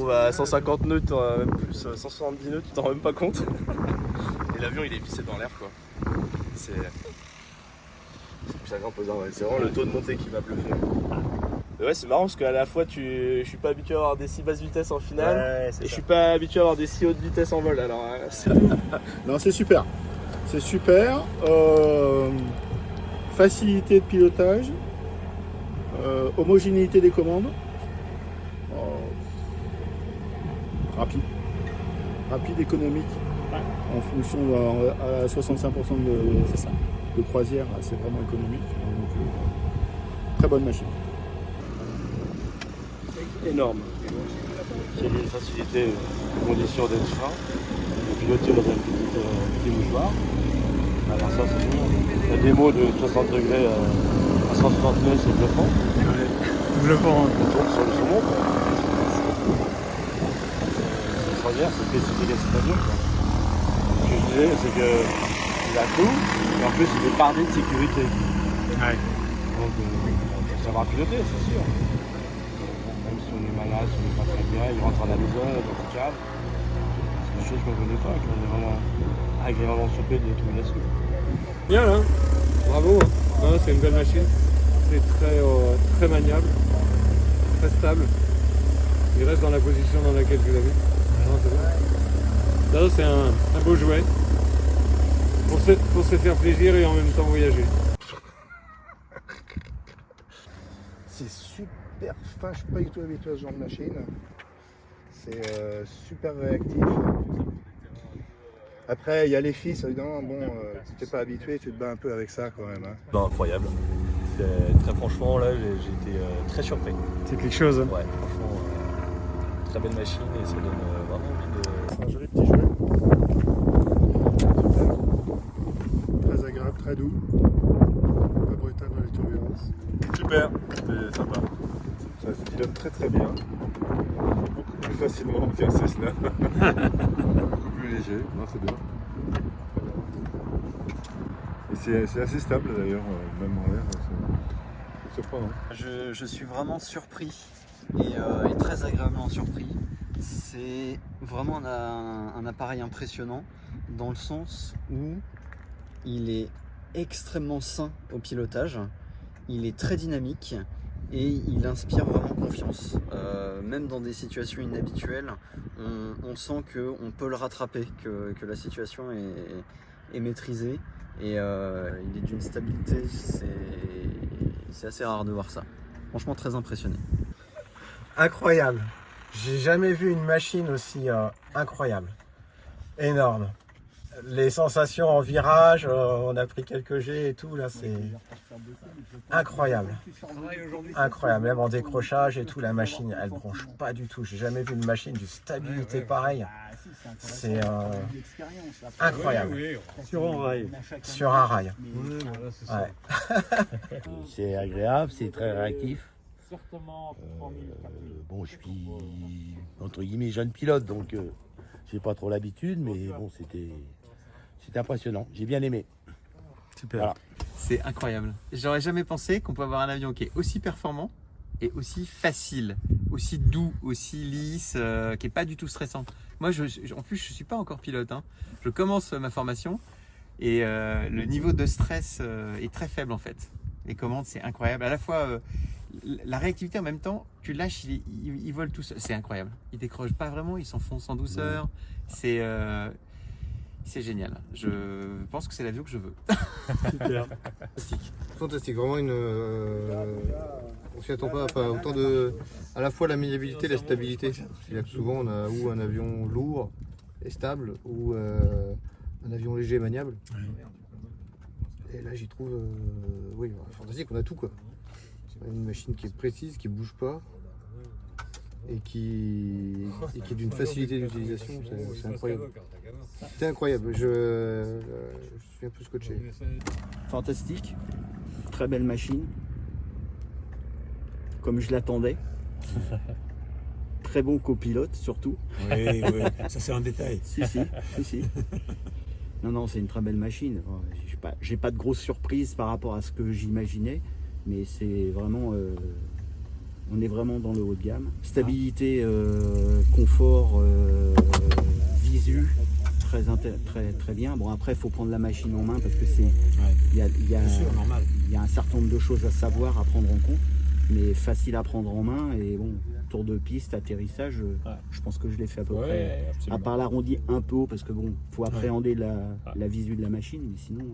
retrouves à 150 nœuds, même plus 170 nœuds, tu t'en rends même pas compte. Et l'avion il est vissé dans l'air quoi. C'est un grand pesant, ouais. C'est vraiment le taux de montée qui m'a bluffé. Ouais, c'est marrant parce qu'à la fois je suis pas habitué à avoir des si basses vitesses en finale, Ouais, et je suis pas habitué à avoir des si hautes vitesses en vol. Alors, Non, c'est super. C'est super. Facilité de pilotage. Homogénéité des commandes. Rapide. Rapide, économique. En fonction à 65% de croisière, c'est vraiment économique. Donc, très bonne machine. énorme. Il y a des facilités, des conditions d'être fin, de piloter dans un petit mouchoir. Alors ça c'est bon. La démo de 60 degrés à 160 nœuds, c'est bluffant. Bluffant. On tourne sur le saumon. C'est extraordinaire, c'est spécifique à cet avion. Ce que je disais, c'est qu'il a tout, et en plus il est bardé de sécurité. Ouais. Donc il faut savoir piloter, c'est sûr. Même si on est malade, si on n'est pas très bien, il rentre à la maison, dans le cadre. C'est des choses qu'on ne connaît pas, qu'on est vraiment agréablement surpris de trouver là-dessus. Bien là, bravo. Non, c'est une belle machine. C'est très maniable, très stable. Il reste dans la position dans laquelle tu l'as mis. Non, c'est bon. Non, c'est un beau jouet pour se faire plaisir et en même temps voyager. C'est super fin, je suis pas du tout habitué à ce genre de machine. C'est super réactif. Après, il y a les fils, évidemment, bon, si t'es pas habitué, tu te bats un peu avec ça quand même. Hein. Ben, incroyable. Très franchement, là, j'ai été très surpris. C'est quelque chose. Ouais, franchement, très belle machine et ça donne vraiment envie de... C'est un joli petit jouet. Super. Très agréable, très doux. Pas brutal dans les turbulences. Super, c'était sympa. Ça se pilote très très bien. Beaucoup plus facilement qu'un Cessna. Beaucoup plus léger, non, c'est bien. Et c'est assez stable d'ailleurs, même en l'air, c'est surprenant. Je suis vraiment surpris et très agréablement surpris. C'est vraiment un appareil impressionnant dans le sens où il est extrêmement sain au pilotage, il est très dynamique et il inspire vraiment confiance. Même dans des situations inhabituelles, on sent qu'on peut le rattraper, que la situation est maîtrisée. Et il est d'une stabilité, c'est assez rare de voir ça. Franchement très impressionné. Incroyable. J'ai jamais vu une machine aussi incroyable. Énorme. Les sensations en virage, on a pris quelques G et tout, là c'est incroyable. Incroyable, même en décrochage et tout, la machine elle bronche pas du tout. J'ai jamais vu une machine d'une stabilité pareille. C'est incroyable. Sur un rail. Sur un rail. Ouais. C'est agréable, c'est très réactif. Bon, je suis entre guillemets jeune pilote, donc j'ai pas trop l'habitude, mais bon, c'était impressionnant. J'ai bien aimé. Super. Voilà. C'est incroyable. J'aurais jamais pensé qu'on peut avoir un avion qui est aussi performant et aussi facile, aussi doux, aussi lisse, qui est pas du tout stressant. Moi, en plus, je suis pas encore pilote. Hein. Je commence ma formation et le niveau de stress est très faible en fait. Les commandes, c'est incroyable. À la fois, la réactivité en même temps, tu lâches, ils volent tous. C'est incroyable. Ils décrochent pas vraiment, ils s'enfoncent en douceur. C'est génial. Je pense que c'est l'avion que je veux. Super. Fantastique, vraiment on s'y attend pas, enfin autant à la fois la maniabilité et la stabilité. C'est-à-dire que souvent on a ou un avion lourd et stable ou un avion léger et maniable. Et là j'y trouve, oui, fantastique, on a tout quoi. Une machine qui est précise, qui bouge pas et qui est d'une facilité d'utilisation, c'est incroyable. C'est incroyable, je suis un peu scotché. Fantastique, très belle machine, comme je l'attendais. Très bon copilote surtout. Oui, ça c'est un détail. Si. Non, c'est une très belle machine. J'ai pas de grosses surprises par rapport à ce que j'imaginais, mais c'est vraiment On est vraiment dans le haut de gamme. Stabilité, confort, visu, très bien. Bon, après, il faut prendre la machine en main parce que il y a un certain nombre de choses à savoir, à prendre en compte, mais facile à prendre en main. Et bon, tour de piste, atterrissage, je pense que je l'ai fait à peu près. À part l'arrondi un peu haut parce que bon, faut appréhender la visu de la machine, mais sinon.